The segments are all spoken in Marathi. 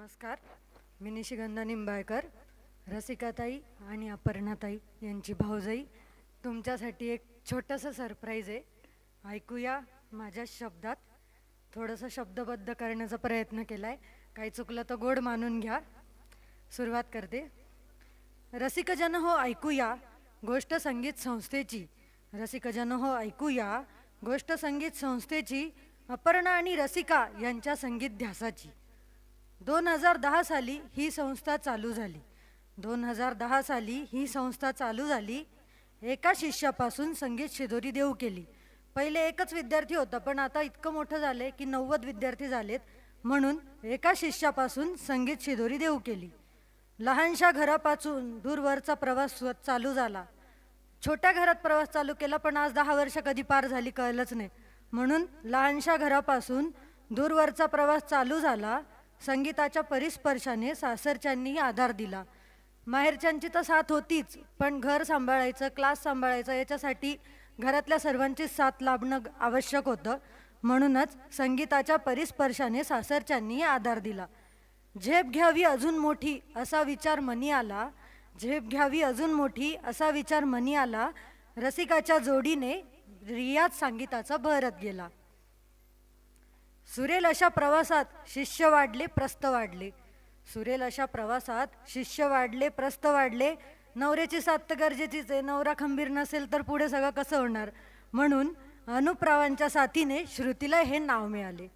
नमस्कार. मी निशिगंधा निंबाळकर, रसिकाताई आणि अपर्णाताई यांची भाऊजाई. तुमच्यासाठी एक छोटंसं सरप्राईज आहे. ऐकूया माझ्या शब्दात. थोडंसं शब्दबद्ध करण्याचा प्रयत्न केला आहे. काही चुकलं तर गोड मानून घ्या. सुरुवात करते. रसिकजन हो ऐकूया गोष्ट संगीत संस्थेची. रसिकजन हो ऐकूया गोष्ट संगीत संस्थेची, अपर्णा आणि रसिका यांच्या संगीत ध्यासाची. 2010 साली ही संस्था चालू झाली. 2010 साली ही संस्था चालू झाली. एका शिष्यापासून संगीत शिदोरी देऊ केली. पहिले एकच विद्यार्थी होता, पण आता इतकं मोठं झाले की 90 विद्यार्थी झालेत. म्हणून एका शिष्यापासून संगीत शिदोरी देऊ केली. लहानशा घरापासून दूरवरचा प्रवास चालू झाला. छोट्या घरात प्रवास चालू केला, पण आज 10 वर्ष कधी पार झाली कळलंच नाही. म्हणून लहानशा घरापासून दूरवरचा प्रवास चालू झाला. संगीताच्या परिस्पर्शाने सासरच्यांनीही आधार दिला. माहेरच्यांची तर साथ होतीच, पण घर सांभाळायचं, क्लास सांभाळायचं, याच्यासाठी घरातल्या सर्वांचीच साथ लाभणं आवश्यक होतं. म्हणूनच संगीताच्या परिस्पर्शाने सासरच्यांनीही आधार दिला. झेप घ्यावी अजून मोठी असा विचार मनी आला. झेप घ्यावी अजून मोठी असा विचार मनी आला. रसिकाच्या जोडीने रियाज संगीताचा बहरत गेला. सुरेल अशा प्रवासात शिष्य वाढले, प्रस्थ वाढले. सुरेल अशा प्रवासात शिष्य वाढले, प्रस्थ वाढले. नवऱ्याची साथ तर गरजेचीच आहे. नवरा खंबीर नसेल तर पुढे सगळं कसं होणार. म्हणून अनुप्रावांच्या साथीने श्रुतीला हे नाव मिळाले.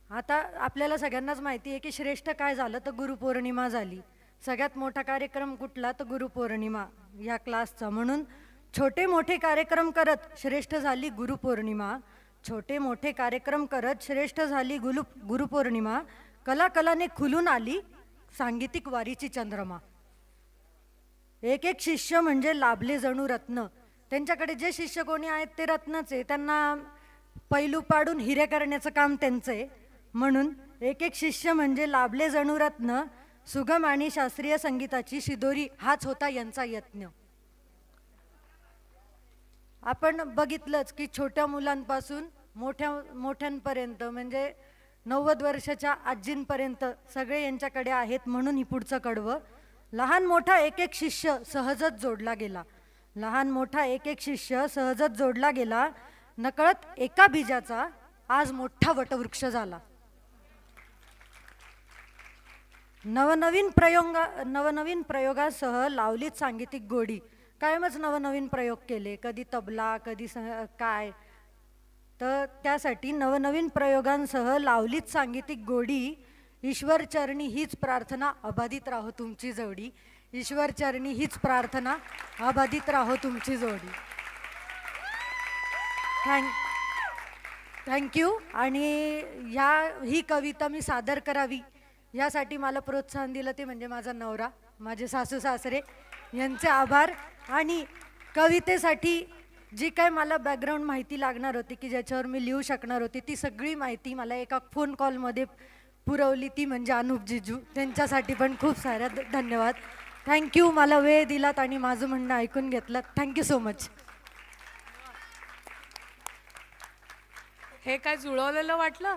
आता आपल्याला सगळ्यांनाच माहिती आहे की श्रेष्ठ काय झालं तर गुरुपौर्णिमा झाली. सगळ्यात मोठा कार्यक्रम कुठला तर गुरुपौर्णिमा या क्लासचा. म्हणून छोटे मोठे कार्यक्रम करत श्रेष्ठ झाली गुरुपौर्णिमा. छोटे मोठे कार्यक्रम करत श्रेष्ठ झाली गुरुपौर्णिमा. कलाकलाने खुलून आली सांगीतिक वारीची चंद्रमा. एक एक शिष्य म्हणजे लाभले जणू रत्न. त्यांच्याकडे जे शिष्य कोणी आहेत ते रत्नच आहे. त्यांना पैलू पाडून हिरे करण्याचं काम त्यांचं आहे. म्हणून एक एक शिष्य म्हणजे लाभले जणू रत्न. सुगम आणि शास्त्रीय संगीताची शिदोरी हाच होता यांचा यत्न. आपण बघितलंच की छोट्या मुलांपासून मोठ्यांपर्यंत म्हणजे 90 वर्षाच्या आजींपर्यंत सगळे यांच्याकडे आहेत. म्हणून ही पुढचं कडवं. लहान मोठा एक एक शिष्य सहजच जोडला गेला. लहान मोठा एक एक शिष्य सहजच जोडला गेला. नकळत एका बीजाचा आज मोठा वटवृक्ष झाला. नवनवीन प्रयोगासह लावलीत सांगीतिक गोडी. कायमच नवनवीन प्रयोग केले. कधी तबला, कधी काय. तर त्यासाठी नवनवीन प्रयोगांसह लावलीत सांगीतिक गोडी. ईश्वर चरणी हीच प्रार्थना अबाधित राहो तुमची जोडी. ईश्वर चरणी हीच प्रार्थना अबाधित राहो तुमची जोडी. थँक्यू. आणि ही कविता मी सादर करावी यासाठी मला प्रोत्साहन दिलं ते म्हणजे माझा नवरा, माझे सासू सासरे यांचे आभार. आणि कवितेसाठी जी काय मला बॅकग्राऊंड माहिती लागणार होती की ज्याच्यावर मी लिहू शकणार होती ती सगळी माहिती मला एका फोन कॉलमध्ये पुरवली. ती म्हणजे अनुप जिजू. त्यांच्यासाठी पण खूप साऱ्या धन्यवाद. थँक्यू. मला वेळ दिलात आणि माझं म्हणणं ऐकून घेतलं. Thank you so much. हे काय जुळवलेलं वाटलं?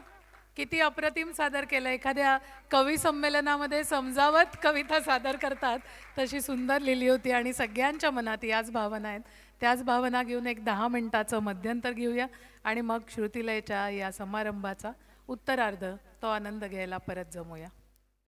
किती अप्रतिम सादर केलं. एखाद्या कवी संमेलनामध्ये समजावत कविता सादर करतात तशी सुंदर लिहिली होती. आणि सगळ्यांच्या मनात याच भावना आहेत. त्याच भावना घेऊन एक 10 मिनिटाचं मध्यंतर घेऊया आणि मग श्रुतिलयच्या या समारंभाचा उत्तरार्ध तो आनंद घ्यायला परत जमूया.